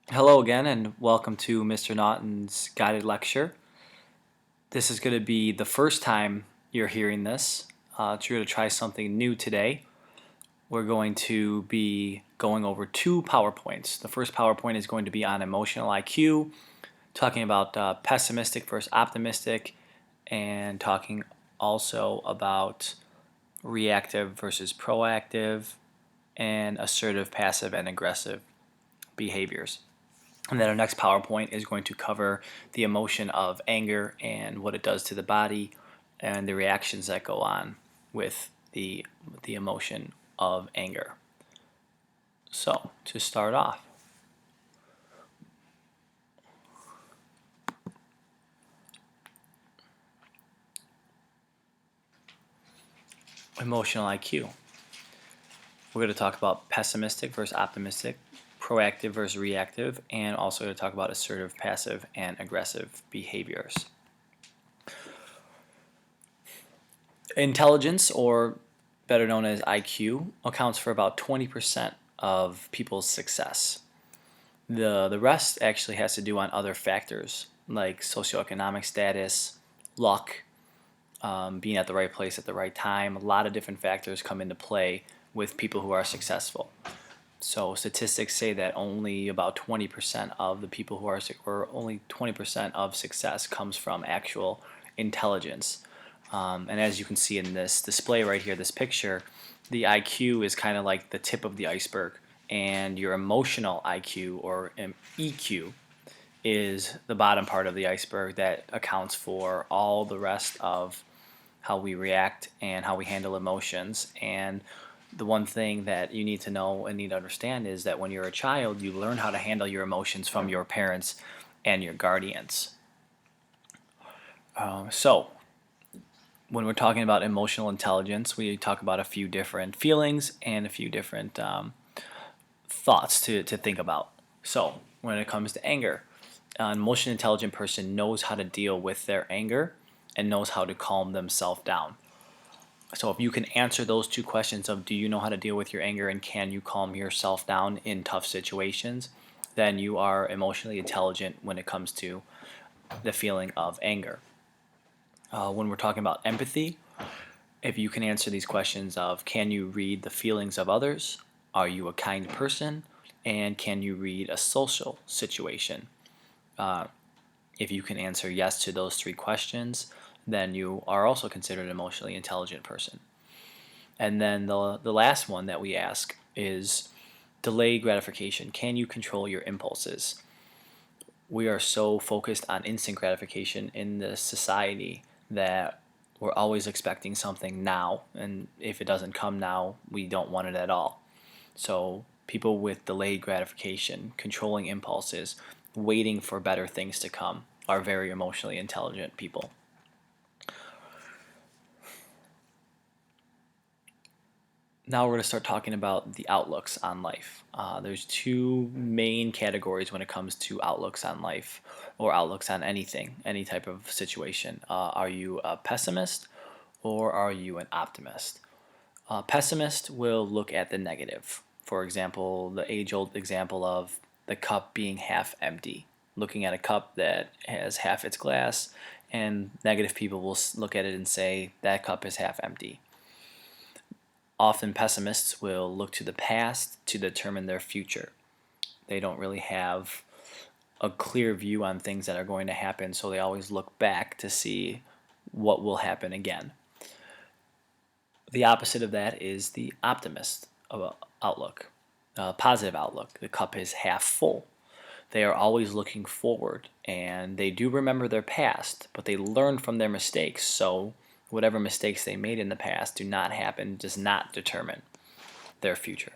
Hello again, and welcome to Mr. Naughton's guided lecture. This is going to be the first time you're hearing this. You're going to try something new today. We're going to be going over two PowerPoints. The first PowerPoint is going to be on emotional IQ, talking about pessimistic versus optimistic, and talking also about reactive versus proactive, and assertive, passive, and aggressive behaviors. And then our next PowerPoint is going to cover the emotion of anger and what it does to the body and the reactions that go on with the emotion of anger. So, to start off, emotional IQ. We're going to talk about pessimistic versus optimistic, proactive versus reactive, and also going to talk about assertive, passive, and aggressive behaviors. Intelligence, or better known as IQ, accounts for about 20% of people's success. The rest actually has to do on other factors like socioeconomic status, luck, being at the right place at the right time. A lot of different factors come into play with people who are successful. So statistics say that only about 20% of the people who are, or only 20% of success comes from actual intelligence. And as you can see in this display right here, this picture, the IQ is kind of like the tip of the iceberg, and your emotional IQ, or EQ, is the bottom part of the iceberg that accounts for all the rest of how we react and how we handle emotions. And the one thing that you need to know and need to understand is that when you're a child, you learn how to handle your emotions from your parents and your guardians. So when we're talking about emotional intelligence, we talk about a few different feelings and a few different thoughts to think about. So when it comes to anger, an emotionally intelligent person knows how to deal with their anger and knows how to calm themselves down. So if you can answer those two questions of do you know how to deal with your anger and can you calm yourself down in tough situations, then you are emotionally intelligent when it comes to the feeling of anger. When we're talking about empathy, if you can answer these questions of can you read the feelings of others, are you a kind person, and can you read a social situation, if you can answer yes to those three questions, then you are also considered an emotionally intelligent person. And then the last one that we ask is delayed gratification. Can you control your impulses? We are so focused on instant gratification in this society that we're always expecting something now, and if it doesn't come now, we don't want it at all. So people with delayed gratification, controlling impulses, waiting for better things to come, are very emotionally intelligent people. Now we're going to start talking about the outlooks on life. There's two main categories when it comes to outlooks on life, or outlooks on anything, any type of situation. Are you a pessimist or are you an optimist? A pessimist will look at the negative. For example, the age-old example of the cup being half empty. Looking at a cup that has half its glass, and negative people will look at it and say that cup is half empty. Often pessimists will look to the past to determine their future. They don't really have a clear view on things that are going to happen, so they always look back to see what will happen again. The opposite of that is the optimist outlook, positive outlook. The cup is half full. They are always looking forward, and they do remember their past, but they learn from their mistakes. So whatever mistakes they made in the past do not happen, does not determine their future.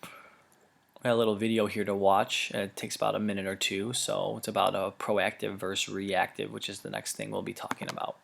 We got a little video here to watch. It takes about a minute or two, so it's about a proactive versus reactive, which is the next thing we'll be talking about.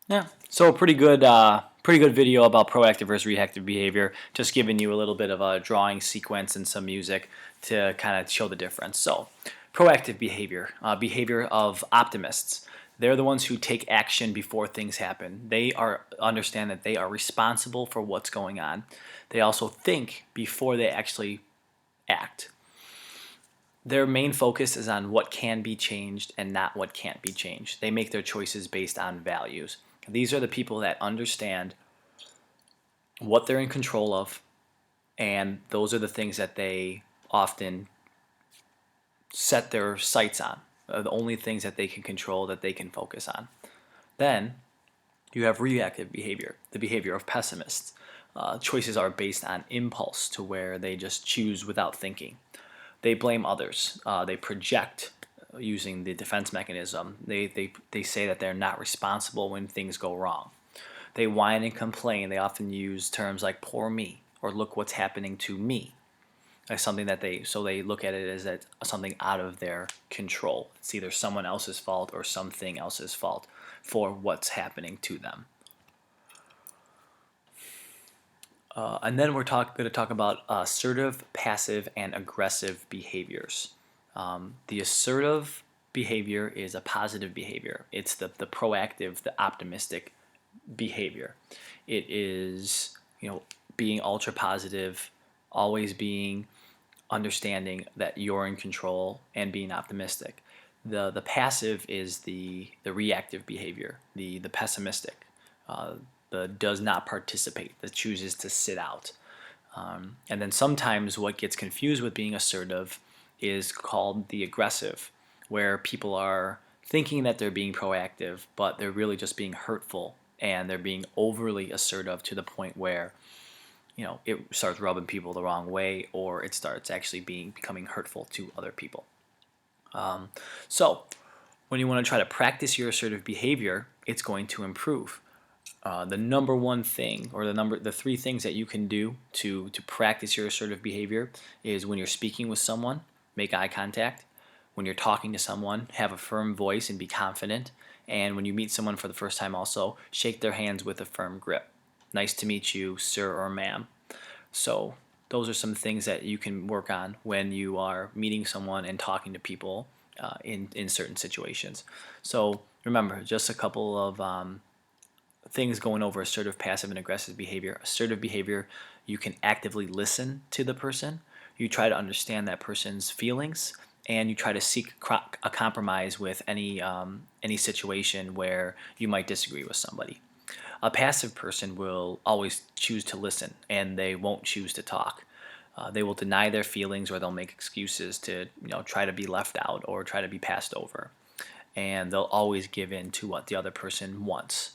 Yeah. So a pretty good video about proactive versus reactive behavior. Just giving you a little bit of a drawing sequence and some music to kind of show the difference. So, proactive behavior, behavior of optimists. They're the ones who take action before things happen. They are understand that they are responsible for what's going on. They also think before they actually act. Their main focus is on what can be changed and not what can't be changed. They make their choices based on values. These are the people that understand what they're in control of, and those are the things that they often set their sights on. The only things that they can control, that they can focus on. Then you have reactive behavior, the behavior of pessimists. Choices are based on impulse, to where they just choose without thinking. They blame others. They project using the defense mechanism. They say that they're not responsible when things go wrong. They whine and complain. They often use terms like "poor me" or "look what's happening to me." As something that they look at it as that something out of their control. It's either someone else's fault or something else's fault for what's happening to them. And then we're going to talk about assertive, passive, and aggressive behaviors. The assertive behavior is a positive behavior. It's the proactive, the optimistic behavior. It is, being ultra positive, always being understanding that you're in control and being optimistic. The passive is the reactive behavior, the pessimistic, the does not participate, that chooses to sit out. And then sometimes what gets confused with being assertive is called the aggressive, where people are thinking that they're being proactive, but they're really just being hurtful, and they're being overly assertive to the point where it starts rubbing people the wrong way, or it starts actually becoming hurtful to other people. So when you want to try to practice your assertive behavior, it's going to improve. The number one thing, or the three things that you can do to practice your assertive behavior is: when you're speaking with someone, make eye contact. When you're talking to someone, have a firm voice and be confident. And when you meet someone for the first time, also shake their hands with a firm grip. Nice to meet you, sir or ma'am. So those are some things that you can work on when you are meeting someone and talking to people in certain situations. So remember, just a couple of things going over assertive, passive, and aggressive behavior. Assertive behavior, you can actively listen to the person. You try to understand that person's feelings, and you try to seek a compromise with any situation where you might disagree with somebody. A passive person will always choose to listen, and they won't choose to talk. They will deny their feelings, or they'll make excuses to try to be left out or try to be passed over. And they'll always give in to what the other person wants.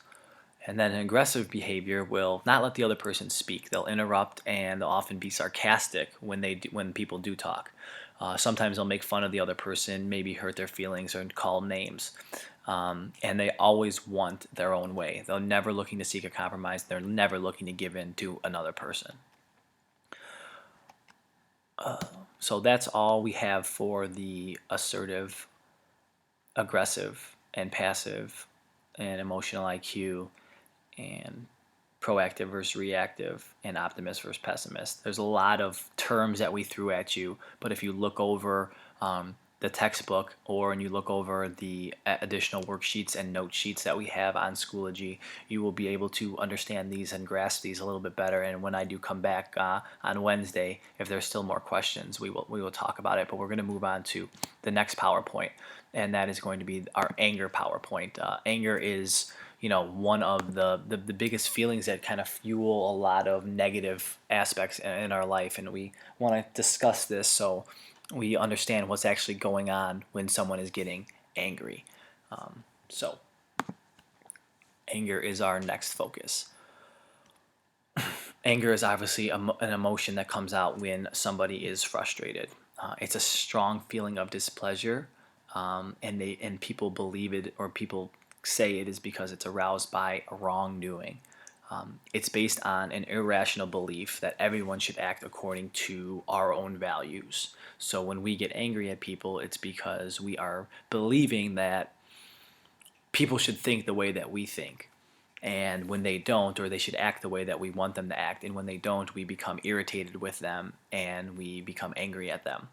And then an aggressive behavior will not let the other person speak. They'll interrupt, and they'll often be sarcastic when people do talk. Sometimes they'll make fun of the other person, maybe hurt their feelings or call names. And they always want their own way. They're never looking to seek a compromise. They're never looking to give in to another person. So that's all we have for the assertive, aggressive, and passive, and emotional IQ, and proactive versus reactive, and optimist versus pessimist. There's a lot of terms that we threw at you, but if you look over the textbook, or and you look over the additional worksheets and note sheets that we have on Schoology, you will be able to understand these and grasp these a little bit better. And when I do come back on Wednesday, if there's still more questions, we will talk about it. But we're going to move on to the next PowerPoint, and that is going to be our anger PowerPoint. Anger is one of the biggest feelings that kind of fuel a lot of negative aspects in our life, and we want to discuss this so we understand what's actually going on when someone is getting angry. So anger is our next focus. Anger is obviously an emotion that comes out when somebody is frustrated. It's a strong feeling of displeasure, and people believe it, or people say it is because it's aroused by a wrongdoing. It's based on an irrational belief that everyone should act according to our own values. So when we get angry at people, it's because we are believing that people should think the way that we think. And when they don't, or they should act the way that we want them to act, and when they don't, we become irritated with them and we become angry at them.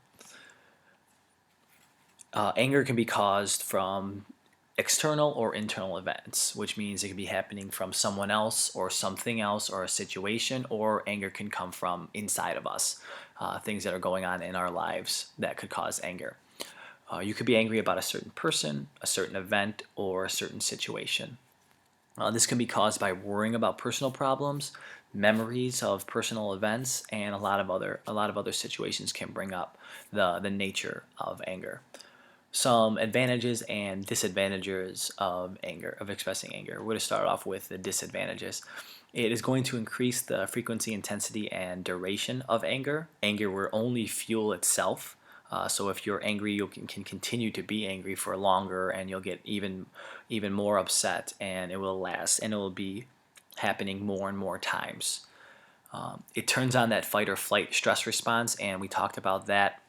Anger can be caused from external or internal events, which means it can be happening from someone else or something else or a situation, or anger can come from inside of us, things that are going on in our lives that could cause anger. You could be angry about a certain person, a certain event, or a certain situation. This can be caused by worrying about personal problems, memories of personal events, and a lot of other situations can bring up the nature of anger. Some advantages and disadvantages of anger, of expressing anger. We're going to start off with the disadvantages. It is going to increase the frequency, intensity, and duration of anger. Anger will only fuel itself. So if you're angry, you can continue to be angry for longer, and you'll get even more upset, and it will last, and it will be happening more and more times. It turns on that fight or flight stress response, and we talked about that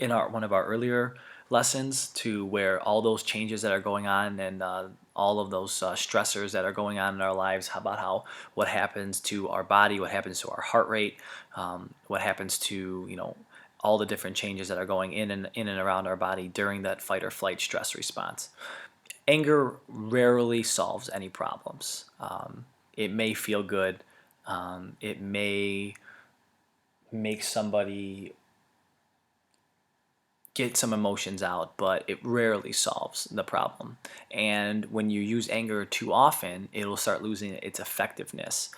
in one of our earlier lessons, to where all those changes that are going on, and all of those stressors that are going on in our lives, about how what happens to our body, what happens to our heart rate, what happens to all the different changes that are going in and around our body during that fight or flight stress response. Anger rarely solves any problems. It may feel good. It may make somebody get some emotions out, but it rarely solves the problem. And when you use anger too often, it will start losing its effectiveness.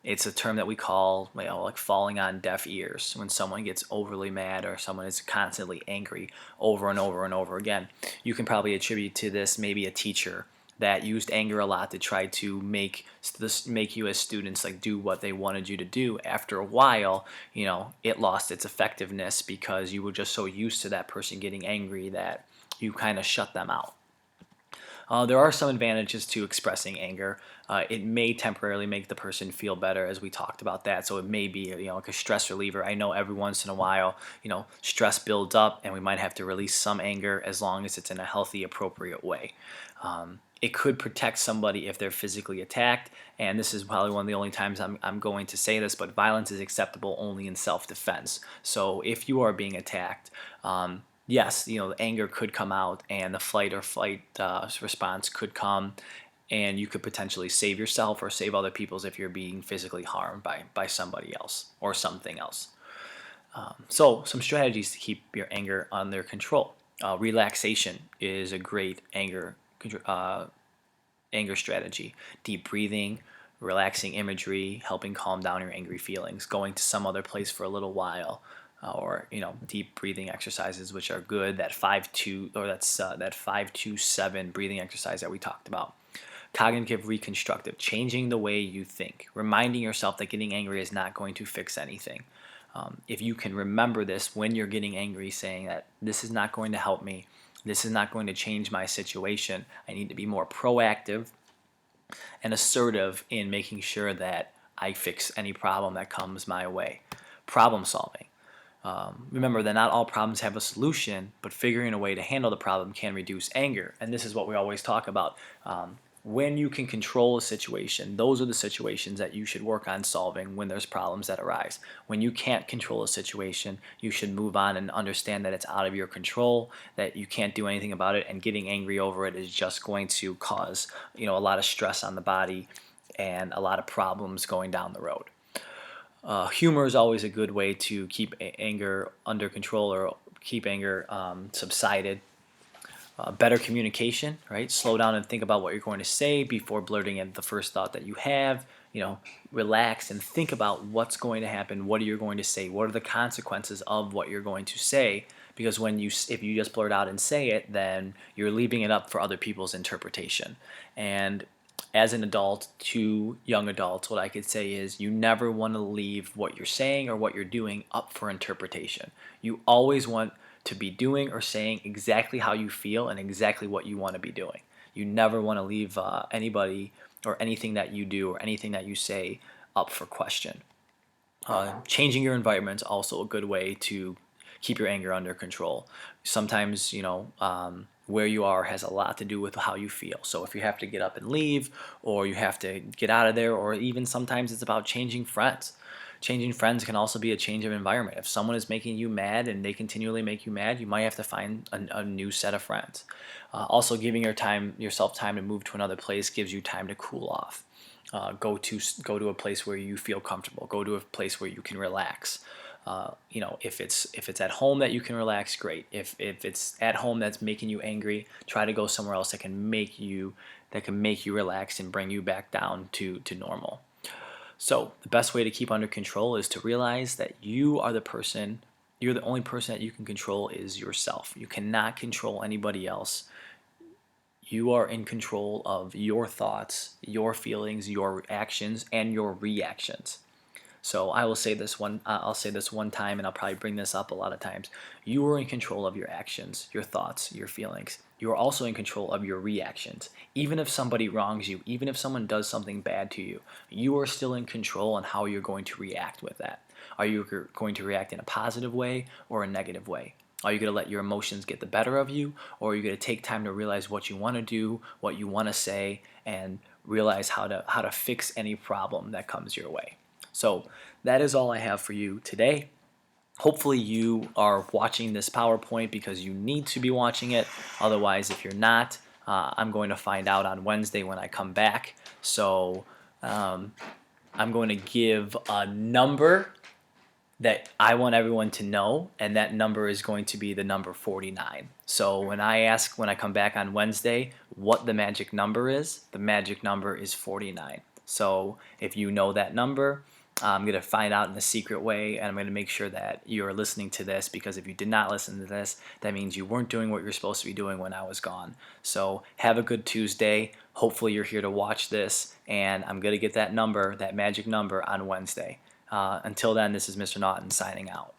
It's a term that we call, like falling on deaf ears. When someone gets overly mad or someone is constantly angry over and over and over again, you can probably attribute to this maybe a teacher that used anger a lot to try to make you as students like do what they wanted you to do. After a while, it lost its effectiveness because you were just so used to that person getting angry that you kind of shut them out. There are some advantages to expressing anger. It may temporarily make the person feel better, as we talked about that. So it may be, like a stress reliever. I know every once in a while, stress builds up, and we might have to release some anger, as long as it's in a healthy, appropriate way. It could protect somebody if they're physically attacked, and this is probably one of the only times I'm going to say this, but violence is acceptable only in self-defense. So if you are being attacked, yes, the anger could come out, and the flight or fight response could come, and you could potentially save yourself or save other people's if you're being physically harmed by somebody else or something else. So some strategies to keep your anger under control. Relaxation is a great anger strategy. Deep breathing, relaxing imagery, helping calm down your angry feelings, going to some other place for a little while, or deep breathing exercises, which are good. That 5-2, or that 5-2-7 breathing exercise that we talked about. Cognitive reconstructive, changing the way you think, reminding yourself that getting angry is not going to fix anything. If you can remember this when you're getting angry, saying that this is not going to help me, this is not going to change my situation, I need to be more proactive and assertive in making sure that I fix any problem that comes my way. Problem solving. Remember that not all problems have a solution, but figuring a way to handle the problem can reduce anger. And this is what we always talk about. When you can control a situation, those are the situations that you should work on solving when there's problems that arise. When you can't control a situation, you should move on and understand that it's out of your control, that you can't do anything about it, and getting angry over it is just going to cause, a lot of stress on the body and a lot of problems going down the road. Humor is always a good way to keep anger under control, or keep anger subsided. Better communication, right? Slow down and think about what you're going to say before blurting out the first thought that you have. Relax and think about what's going to happen. What are you going to say? What are the consequences of what you're going to say? Because if you just blurt out and say it, then you're leaving it up for other people's interpretation. And as an adult to young adults, what I could say is you never want to leave what you're saying or what you're doing up for interpretation. You always want to be doing or saying exactly how you feel and exactly what you want to be doing. You never want to leave anybody or anything that you do or anything that you say up for question. Changing your environment is also a good way to keep your anger under control. Sometimes, where you are has a lot to do with how you feel. So if you have to get up and leave, or you have to get out of there, or even sometimes it's about changing friends. Changing friends can also be a change of environment. If someone is making you mad and they continually make you mad, you might have to find a new set of friends. Also, giving yourself time to move to another place gives you time to cool off. Go to a place where you feel comfortable. Go to a place where you can relax. If it's at home that you can relax, great. If it's at home that's making you angry, try to go somewhere else that can make you relax and bring you back down to normal. So the best way to keep under control is to realize that you're the only person that you can control is yourself. You cannot control anybody else. You are in control of your thoughts, your feelings, your actions, and your reactions. So I will say this one. I'll say this one time, and I'll probably bring this up a lot of times. You are in control of your actions, your thoughts, your feelings. You are also in control of your reactions. Even if somebody wrongs you, even if someone does something bad to you, you are still in control on how you're going to react with that. Are you going to react in a positive way or a negative way? Are you going to let your emotions get the better of you, or are you going to take time to realize what you want to do, what you want to say, and realize how to fix any problem that comes your way? So that is all I have for you today. Hopefully you are watching this PowerPoint because you need to be watching it. Otherwise, if you're not, I'm going to find out on Wednesday when I come back. So I'm going to give a number that I want everyone to know, and that number is going to be the number 49. So when I come back on Wednesday what the magic number is, the magic number is 49. So if you know that number, I'm going to find out in a secret way, and I'm going to make sure that you're listening to this, because if you did not listen to this, that means you weren't doing what you're supposed to be doing when I was gone. So have a good Tuesday. Hopefully you're here to watch this, and I'm going to get that number, that magic number, on Wednesday. Until then, this is Mr. Naughton signing out.